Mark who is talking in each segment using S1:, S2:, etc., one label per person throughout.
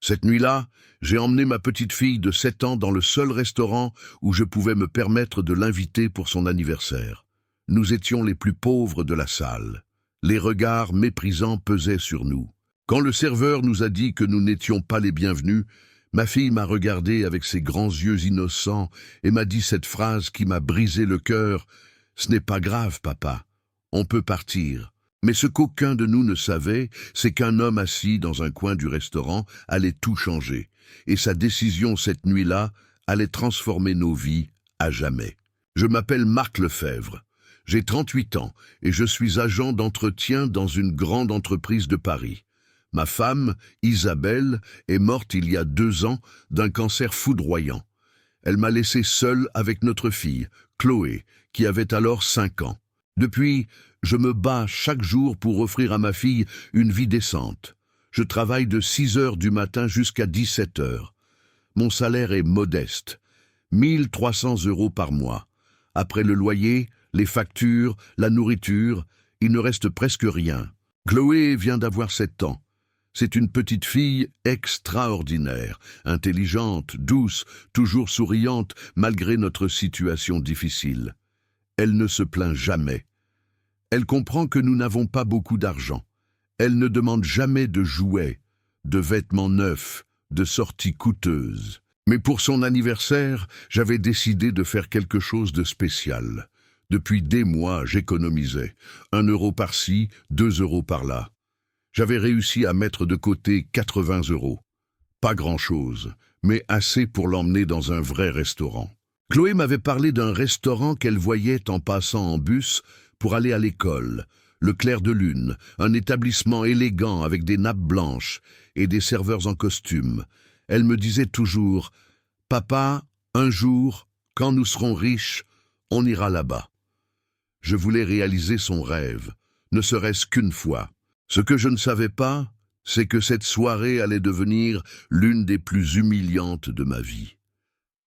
S1: Cette nuit-là, j'ai emmené ma petite fille de 7 ans dans le seul restaurant où je pouvais me permettre de l'inviter pour son anniversaire. Nous étions les plus pauvres de la salle. Les regards méprisants pesaient sur nous. Quand le serveur nous a dit que nous n'étions pas les bienvenus, ma fille m'a regardé avec ses grands yeux innocents et m'a dit cette phrase qui m'a brisé le cœur. « Ce n'est pas grave, papa. On peut partir. » Mais ce qu'aucun de nous ne savait, c'est qu'un homme assis dans un coin du restaurant allait tout changer. Et sa décision cette nuit-là allait transformer nos vies à jamais. Je m'appelle Marc Lefebvre. J'ai 38 ans et je suis agent d'entretien dans une grande entreprise de Paris. Ma femme, Isabelle, est morte il y a 2 ans d'un cancer foudroyant. Elle m'a laissé seule avec notre fille, Chloé, qui avait alors 5 ans. Depuis, je me bats chaque jour pour offrir à ma fille une vie décente. Je travaille de 6 heures du matin jusqu'à 17 heures. Mon salaire est modeste, 1 300 € par mois. Après le loyer, les factures, la nourriture, il ne reste presque rien. Chloé vient d'avoir 7 ans. C'est une petite fille extraordinaire, intelligente, douce, toujours souriante, malgré notre situation difficile. Elle ne se plaint jamais. Elle comprend que nous n'avons pas beaucoup d'argent. Elle ne demande jamais de jouets, de vêtements neufs, de sorties coûteuses. Mais pour son anniversaire, j'avais décidé de faire quelque chose de spécial. Depuis des mois, j'économisais. 1 € par-ci, 2 € par-là. J'avais réussi à mettre de côté 80 €. Pas grand-chose, mais assez pour l'emmener dans un vrai restaurant. Chloé m'avait parlé d'un restaurant qu'elle voyait en passant en bus pour aller à l'école, le Clair de Lune, un établissement élégant avec des nappes blanches et des serveurs en costume. Elle me disait toujours « Papa, un jour, quand nous serons riches, on ira là-bas. » Je voulais réaliser son rêve, ne serait-ce qu'une fois. Ce que je ne savais pas, c'est que cette soirée allait devenir l'une des plus humiliantes de ma vie,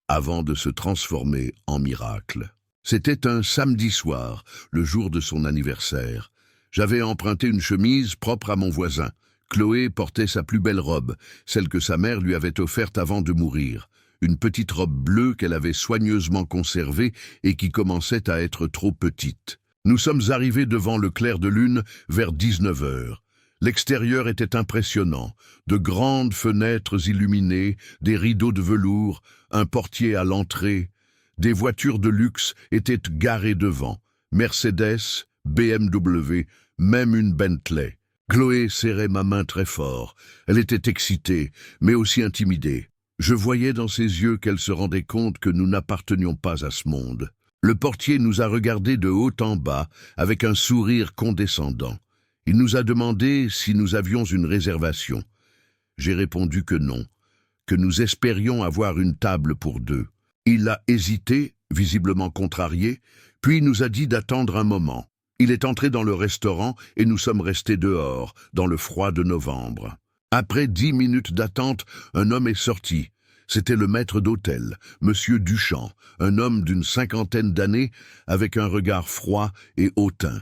S1: avant de se transformer en miracle. C'était un samedi soir, le jour de son anniversaire. J'avais emprunté une chemise propre à mon voisin. Chloé portait sa plus belle robe, celle que sa mère lui avait offerte avant de mourir. Une petite robe bleue qu'elle avait soigneusement conservée et qui commençait à être trop petite. Nous sommes arrivés devant le Clair de Lune vers 19 heures. L'extérieur était impressionnant. De grandes fenêtres illuminées, des rideaux de velours, un portier à l'entrée. Des voitures de luxe étaient garées devant. Mercedes, BMW, même une Bentley. Chloé serrait ma main très fort. Elle était excitée, mais aussi intimidée. Je voyais dans ses yeux qu'elle se rendait compte que nous n'appartenions pas à ce monde. Le portier nous a regardés de haut en bas, avec un sourire condescendant. Il nous a demandé si nous avions une réservation. J'ai répondu que non, que nous espérions avoir une table pour 2. Il a hésité, visiblement contrarié, puis nous a dit d'attendre un moment. Il est entré dans le restaurant et nous sommes restés dehors, dans le froid de novembre. Après 10 minutes d'attente, un homme est sorti. C'était le maître d'hôtel, Monsieur Duchamp, un homme d'une 50aine d'années, avec un regard froid et hautain.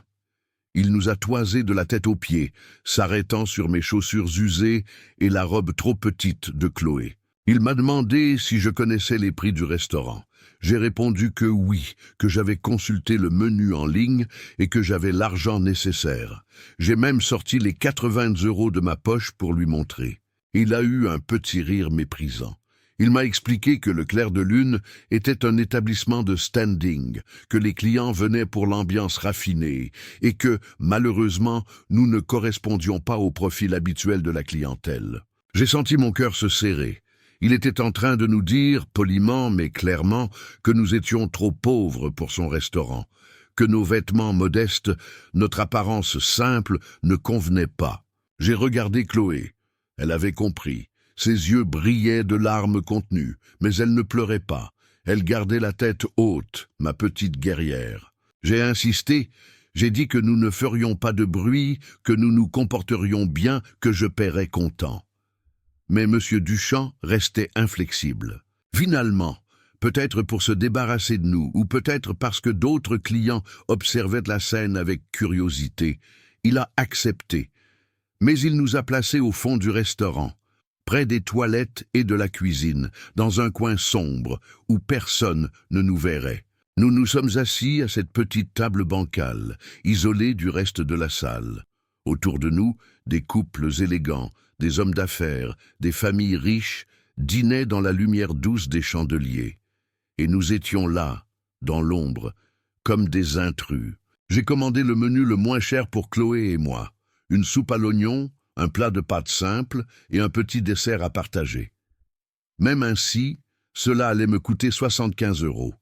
S1: Il nous a toisés de la tête aux pieds, s'arrêtant sur mes chaussures usées et la robe trop petite de Chloé. Il m'a demandé si je connaissais les prix du restaurant. J'ai répondu que oui, que j'avais consulté le menu en ligne et que j'avais l'argent nécessaire. J'ai même sorti les 80 € de ma poche pour lui montrer. Il a eu un petit rire méprisant. Il m'a expliqué que le Clair de Lune était un établissement de standing, que les clients venaient pour l'ambiance raffinée et que, malheureusement, nous ne correspondions pas au profil habituel de la clientèle. J'ai senti mon cœur se serrer. Il était en train de nous dire, poliment mais clairement, que nous étions trop pauvres pour son restaurant, que nos vêtements modestes, notre apparence simple ne convenaient pas. J'ai regardé Chloé. Elle avait compris. Ses yeux brillaient de larmes contenues, mais elle ne pleurait pas. Elle gardait la tête haute, ma petite guerrière. J'ai insisté, j'ai dit que nous ne ferions pas de bruit, que nous nous comporterions bien, que je paierais comptant. Mais M. Duchamp restait inflexible. Finalement, peut-être pour se débarrasser de nous, ou peut-être parce que d'autres clients observaient la scène avec curiosité, il a accepté. Mais il nous a placés au fond du restaurant. près des toilettes et de la cuisine, dans un coin sombre où personne ne nous verrait. Nous nous sommes assis à cette petite table bancale, isolée du reste de la salle. Autour de nous, des couples élégants, des hommes d'affaires, des familles riches, dînaient dans la lumière douce des chandeliers. Et nous étions là, dans l'ombre, comme des intrus. J'ai commandé le menu le moins cher pour Chloé et moi. Une soupe à l'oignon, un plat de pâtes simple et un petit dessert à partager. Même ainsi, cela allait me coûter 75 €.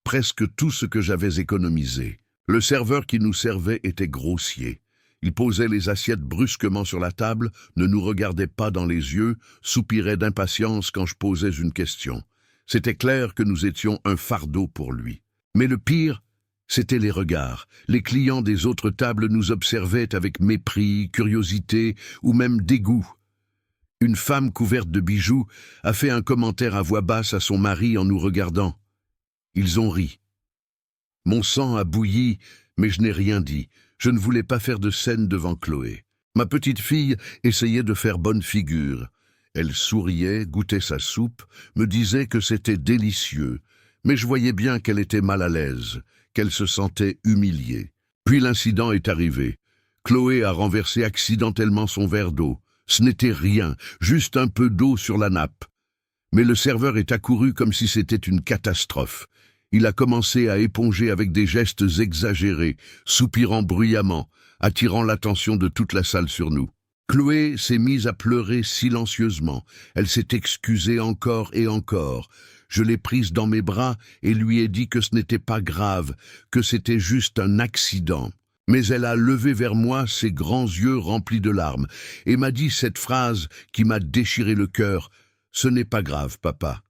S1: Presque tout ce que j'avais économisé. Le serveur qui nous servait était grossier. Il posait les assiettes brusquement sur la table, ne nous regardait pas dans les yeux, soupirait d'impatience quand je posais une question. C'était clair que nous étions un fardeau pour lui. Mais le pire, c'était les regards. Les clients des autres tables nous observaient avec mépris, curiosité ou même dégoût. Une femme couverte de bijoux a fait un commentaire à voix basse à son mari en nous regardant. Ils ont ri. Mon sang a bouilli, mais je n'ai rien dit. Je ne voulais pas faire de scène devant Chloé. Ma petite fille essayait de faire bonne figure. Elle souriait, goûtait sa soupe, me disait que c'était délicieux, mais je voyais bien qu'elle était mal à l'aise, qu'elle se sentait humiliée. Puis l'incident est arrivé. Chloé a renversé accidentellement son verre d'eau. Ce n'était rien, juste un peu d'eau sur la nappe. Mais le serveur est accouru comme si c'était une catastrophe. Il a commencé à éponger avec des gestes exagérés, soupirant bruyamment, attirant l'attention de toute la salle sur nous. Chloé s'est mise à pleurer silencieusement. Elle s'est excusée encore et encore. Je l'ai prise dans mes bras et lui ai dit que ce n'était pas grave, que c'était juste un accident. Mais elle a levé vers moi ses grands yeux remplis de larmes et m'a dit cette phrase qui m'a déchiré le cœur. « Ce n'est pas grave, papa.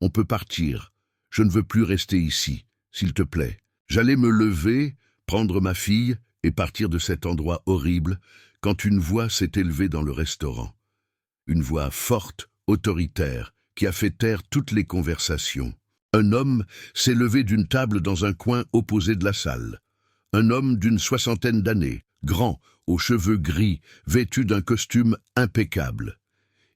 S1: On peut partir. Je ne veux plus rester ici, s'il te plaît. » J'allais me lever, prendre ma fille et partir de cet endroit horrible quand une voix s'est élevée dans le restaurant. Une voix forte, autoritaire, qui a fait taire toutes les conversations. Un homme s'est levé d'une table dans un coin opposé de la salle. Un homme d'une 60aine d'années, grand, aux cheveux gris, vêtu d'un costume impeccable.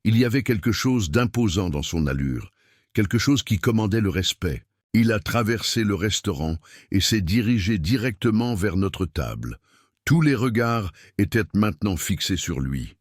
S1: Il y avait quelque chose d'imposant dans son allure, quelque chose qui commandait le respect. Il a traversé le restaurant et s'est dirigé directement vers notre table. Tous les regards étaient maintenant fixés sur lui.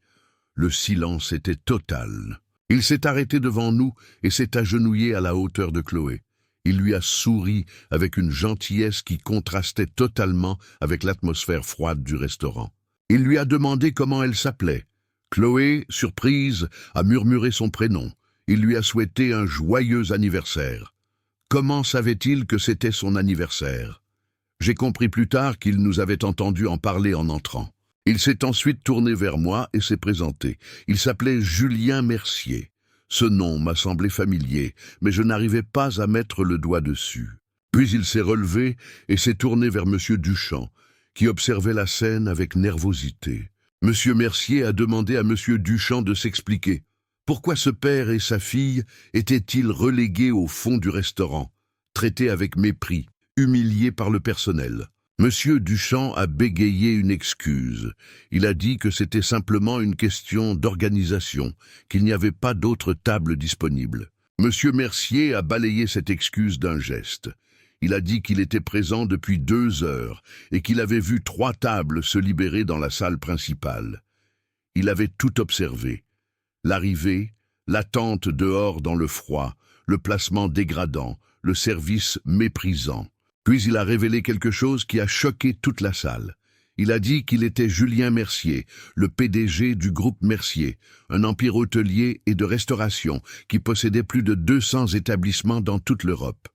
S1: Le silence était total. Il s'est arrêté devant nous et s'est agenouillé à la hauteur de Chloé. Il lui a souri avec une gentillesse qui contrastait totalement avec l'atmosphère froide du restaurant. Il lui a demandé comment elle s'appelait. Chloé, surprise, a murmuré son prénom. Il lui a souhaité un joyeux anniversaire. Comment savait-il que c'était son anniversaire? J'ai compris plus tard qu'il nous avait entendus en parler en entrant. Il s'est ensuite tourné vers moi et s'est présenté. Il s'appelait Julien Mercier. Ce nom m'a semblé familier, mais je n'arrivais pas à mettre le doigt dessus. Puis il s'est relevé et s'est tourné vers M. Duchamp, qui observait la scène avec nervosité. M. Mercier a demandé à M. Duchamp de s'expliquer. Pourquoi ce père et sa fille étaient-ils relégués au fond du restaurant, traités avec mépris, humiliés par le personnel? M. Duchamp a bégayé une excuse. Il a dit que c'était simplement une question d'organisation, qu'il n'y avait pas d'autre table disponible. M. Mercier a balayé cette excuse d'un geste. Il a dit qu'il était présent depuis 2 heures et qu'il avait vu 3 tables se libérer dans la salle principale. Il avait tout observé. L'arrivée, l'attente dehors dans le froid, le placement dégradant, le service méprisant. Puis il a révélé quelque chose qui a choqué toute la salle. Il a dit qu'il était Julien Mercier, le PDG du groupe Mercier, un empire hôtelier et de restauration qui possédait plus de 200 établissements dans toute l'Europe,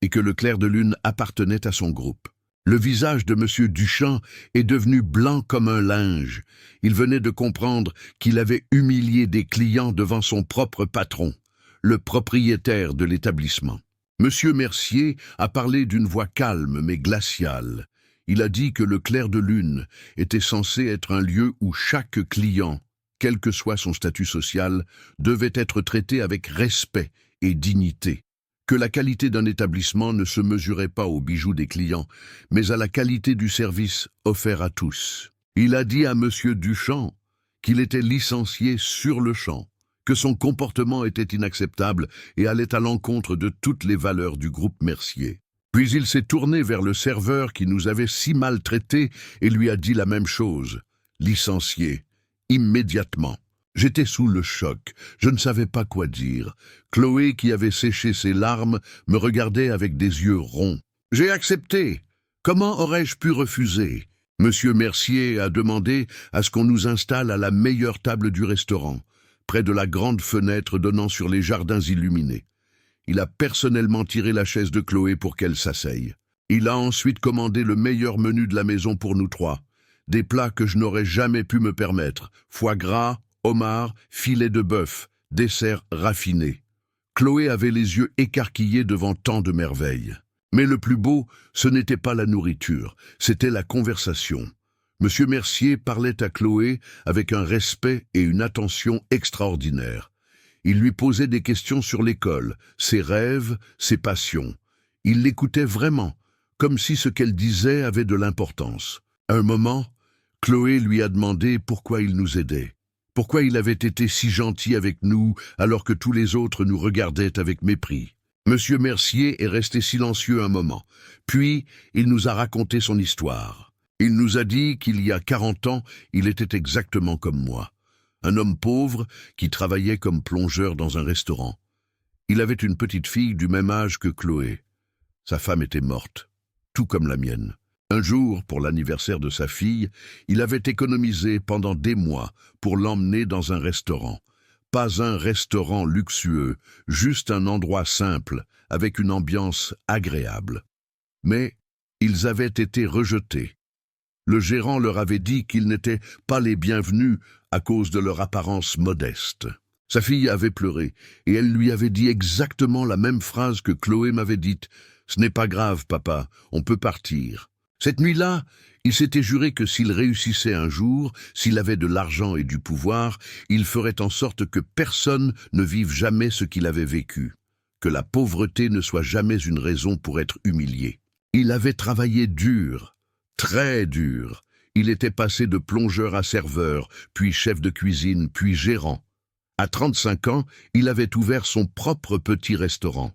S1: et que le Clair de Lune appartenait à son groupe. Le visage de M. Duchamp est devenu blanc comme un linge. Il venait de comprendre qu'il avait humilié des clients devant son propre patron, le propriétaire de l'établissement. M. Mercier a parlé d'une voix calme mais glaciale. Il a dit que le Clair de Lune était censé être un lieu où chaque client, quel que soit son statut social, devait être traité avec respect et dignité. Que la qualité d'un établissement ne se mesurait pas aux bijoux des clients, mais à la qualité du service offert à tous. Il a dit à M. Duchamp qu'il était licencié sur le champ, que son comportement était inacceptable et allait à l'encontre de toutes les valeurs du groupe Mercier. Puis il s'est tourné vers le serveur qui nous avait si maltraités et lui a dit la même chose. Licencié, immédiatement. J'étais sous le choc, je ne savais pas quoi dire. Chloé, qui avait séché ses larmes, me regardait avec des yeux ronds. J'ai accepté. Comment aurais-je pu refuser? Monsieur Mercier a demandé à ce qu'on nous installe à la meilleure table du restaurant, près de la grande fenêtre donnant sur les jardins illuminés. Il a personnellement tiré la chaise de Chloé pour qu'elle s'asseye. Il a ensuite commandé le meilleur menu de la maison pour nous trois. Des plats que je n'aurais jamais pu me permettre. Foie gras, homard, filet de bœuf, dessert raffiné. Chloé avait les yeux écarquillés devant tant de merveilles. Mais le plus beau, ce n'était pas la nourriture, c'était la conversation. Monsieur Mercier parlait à Chloé avec un respect et une attention extraordinaires. Il lui posait des questions sur l'école, ses rêves, ses passions. Il l'écoutait vraiment, comme si ce qu'elle disait avait de l'importance. À un moment, Chloé lui a demandé pourquoi il nous aidait. Pourquoi il avait été si gentil avec nous alors que tous les autres nous regardaient avec mépris. Monsieur Mercier est resté silencieux un moment, puis il nous a raconté son histoire. Il nous a dit qu'il y a 40 ans, il était exactement comme moi. Un homme pauvre qui travaillait comme plongeur dans un restaurant. Il avait une petite fille du même âge que Chloé. Sa femme était morte, tout comme la mienne. Un jour, pour l'anniversaire de sa fille, il avait économisé pendant des mois pour l'emmener dans un restaurant. Pas un restaurant luxueux, juste un endroit simple, avec une ambiance agréable. Mais ils avaient été rejetés. Le gérant leur avait dit qu'ils n'étaient pas les bienvenus à cause de leur apparence modeste. Sa fille avait pleuré, et elle lui avait dit exactement la même phrase que Chloé m'avait dite. « Ce n'est pas grave, papa, on peut partir. » Cette nuit-là, il s'était juré que s'il réussissait un jour, s'il avait de l'argent et du pouvoir, il ferait en sorte que personne ne vive jamais ce qu'il avait vécu, que la pauvreté ne soit jamais une raison pour être humilié. Il avait travaillé dur, très dur. Il était passé de plongeur à serveur, puis chef de cuisine, puis gérant. À 35 ans, il avait ouvert son propre petit restaurant.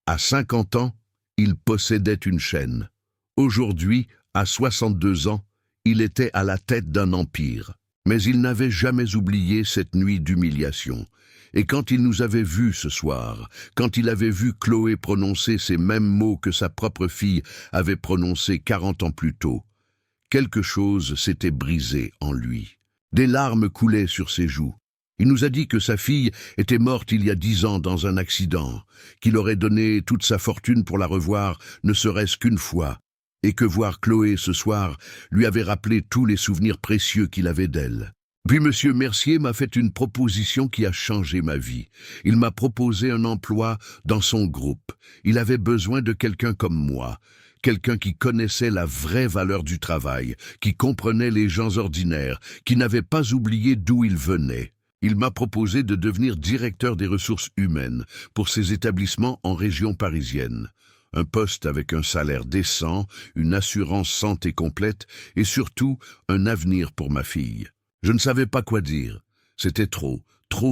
S1: À 50 ans, il possédait une chaîne. Aujourd'hui, à 62 ans, il était à la tête d'un empire. Mais il n'avait jamais oublié cette nuit d'humiliation. Et quand il nous avait vus ce soir, quand il avait vu Chloé prononcer ces mêmes mots que sa propre fille avait prononcés 40 ans plus tôt, quelque chose s'était brisé en lui. Des larmes coulaient sur ses joues. Il nous a dit que sa fille était morte il y a 10 ans dans un accident, qu'il aurait donné toute sa fortune pour la revoir, ne serait-ce qu'une fois, et que voir Chloé ce soir lui avait rappelé tous les souvenirs précieux qu'il avait d'elle. Puis Monsieur Mercier m'a fait une proposition qui a changé ma vie. Il m'a proposé un emploi dans son groupe. Il avait besoin de quelqu'un comme moi, quelqu'un qui connaissait la vraie valeur du travail, qui comprenait les gens ordinaires, qui n'avait pas oublié d'où ils venaient. Il m'a proposé de devenir directeur des ressources humaines pour ces établissements en région parisienne. Un poste avec un salaire décent, une assurance santé complète et surtout un avenir pour ma fille. Je ne savais pas quoi dire. C'était trop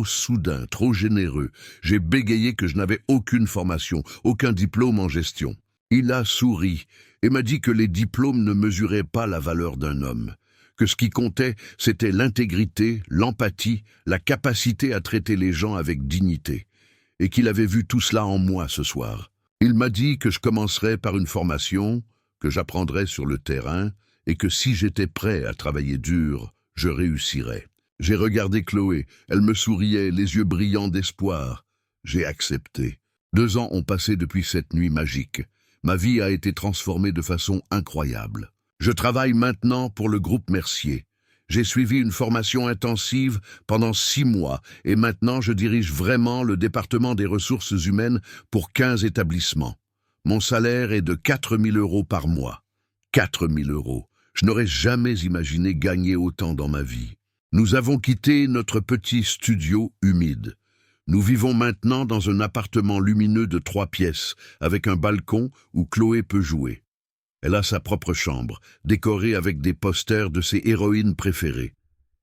S1: soudain, trop généreux. J'ai bégayé que je n'avais aucune formation, aucun diplôme en gestion. Il a souri et m'a dit que les diplômes ne mesuraient pas la valeur d'un homme, que ce qui comptait, c'était l'intégrité, l'empathie, la capacité à traiter les gens avec dignité, et qu'il avait vu tout cela en moi ce soir. Il m'a dit que je commencerais par une formation, que j'apprendrais sur le terrain, et que si j'étais prêt à travailler dur, je réussirais. J'ai regardé Chloé, elle me souriait, les yeux brillants d'espoir. J'ai accepté. 2 ans ont passé depuis cette nuit magique. Ma vie a été transformée de façon incroyable. Je travaille maintenant pour le groupe Mercier. J'ai suivi une formation intensive pendant 6 mois et maintenant je dirige vraiment le département des ressources humaines pour 15 établissements. Mon salaire est de 4 000 € par mois. 4 000 €. Je n'aurais jamais imaginé gagner autant dans ma vie. Nous avons quitté notre petit studio humide. Nous vivons maintenant dans un appartement lumineux de 3 pièces, avec un balcon où Chloé peut jouer. Elle a sa propre chambre, décorée avec des posters de ses héroïnes préférées.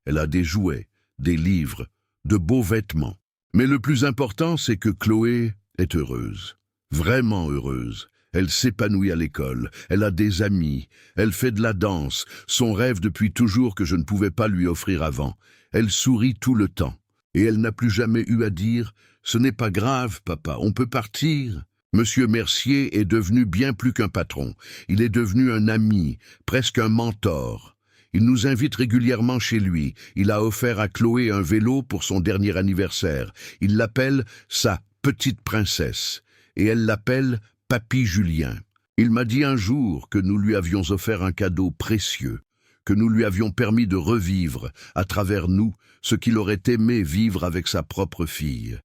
S1: Elle a des jouets, des livres, de beaux vêtements. Mais le plus important, c'est que Chloé est heureuse. Vraiment heureuse. Elle s'épanouit à l'école, elle a des amis, elle fait de la danse, son rêve depuis toujours que je ne pouvais pas lui offrir avant. Elle sourit tout le temps. Et elle n'a plus jamais eu à dire « Ce n'est pas grave, papa, on peut partir ». Monsieur Mercier est devenu bien plus qu'un patron. Il est devenu un ami, presque un mentor. Il nous invite régulièrement chez lui. Il a offert à Chloé un vélo pour son dernier anniversaire. Il l'appelle sa petite princesse. Et elle l'appelle Papy Julien. Il m'a dit un jour que nous lui avions offert un cadeau précieux, que nous lui avions permis de revivre, à travers nous, ce qu'il aurait aimé vivre avec sa propre fille,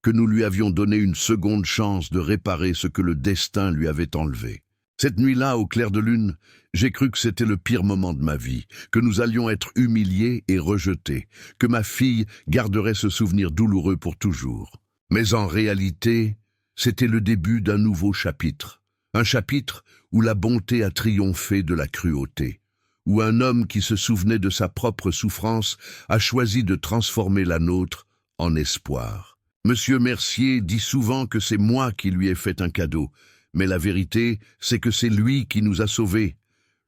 S1: que nous lui avions donné une seconde chance de réparer ce que le destin lui avait enlevé. Cette nuit-là, au clair de lune, j'ai cru que c'était le pire moment de ma vie, que nous allions être humiliés et rejetés, que ma fille garderait ce souvenir douloureux pour toujours. Mais en réalité, c'était le début d'un nouveau chapitre. Un chapitre où la bonté a triomphé de la cruauté, où un homme qui se souvenait de sa propre souffrance a choisi de transformer la nôtre en espoir. Monsieur Mercier dit souvent que c'est moi qui lui ai fait un cadeau, mais la vérité, c'est que c'est lui qui nous a sauvés.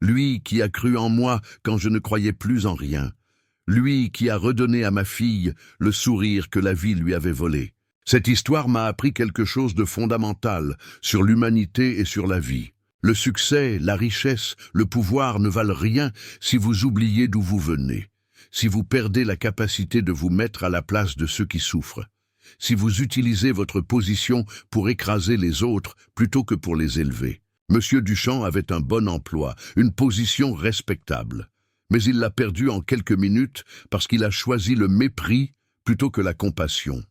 S1: Lui qui a cru en moi quand je ne croyais plus en rien. Lui qui a redonné à ma fille le sourire que la vie lui avait volé. Cette histoire m'a appris quelque chose de fondamental sur l'humanité et sur la vie. Le succès, la richesse, le pouvoir ne valent rien si vous oubliez d'où vous venez, si vous perdez la capacité de vous mettre à la place de ceux qui souffrent, si vous utilisez votre position pour écraser les autres plutôt que pour les élever. Monsieur Duchamp avait un bon emploi, une position respectable, mais il l'a perdu en quelques minutes parce qu'il a choisi le mépris plutôt que la compassion,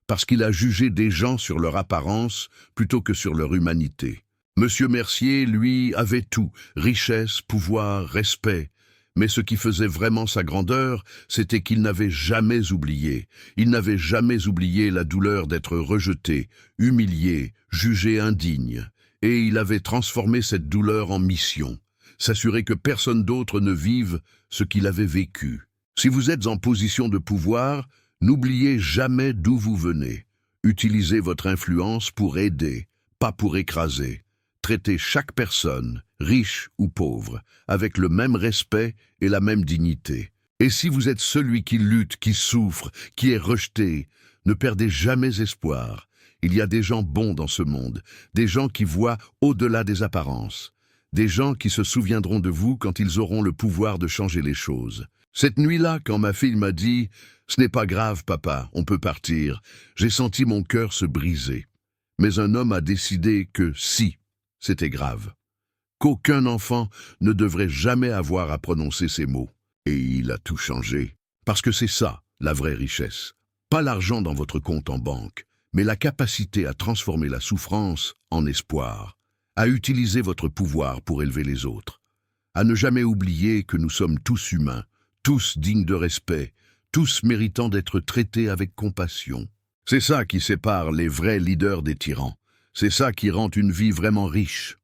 S1: parce qu'il a jugé des gens sur leur apparence plutôt que sur leur humanité. Monsieur Mercier, lui, avait tout, richesse, pouvoir, respect. Mais ce qui faisait vraiment sa grandeur, c'était qu'il n'avait jamais oublié. Il n'avait jamais oublié la douleur d'être rejeté, humilié, jugé indigne. Et il avait transformé cette douleur en mission, s'assurer que personne d'autre ne vive ce qu'il avait vécu. Si vous êtes en position de pouvoir, n'oubliez jamais d'où vous venez. Utilisez votre influence pour aider, pas pour écraser. Traitez chaque personne, riche ou pauvre, avec le même respect et la même dignité. Et si vous êtes celui qui lutte, qui souffre, qui est rejeté, ne perdez jamais espoir. Il y a des gens bons dans ce monde, des gens qui voient au-delà des apparences, des gens qui se souviendront de vous quand ils auront le pouvoir de changer les choses. Cette nuit-là, quand ma fille m'a dit « Ce n'est pas grave, papa, on peut partir », j'ai senti mon cœur se briser. Mais un homme a décidé que si, c'était grave, qu'aucun enfant ne devrait jamais avoir à prononcer ces mots. Et il a tout changé. Parce que c'est ça, la vraie richesse. Pas l'argent dans votre compte en banque, mais la capacité à transformer la souffrance en espoir, à utiliser votre pouvoir pour élever les autres, à ne jamais oublier que nous sommes tous humains, tous dignes de respect, tous méritant d'être traités avec compassion. C'est ça qui sépare les vrais leaders des tyrans. C'est ça qui rend une vie vraiment riche.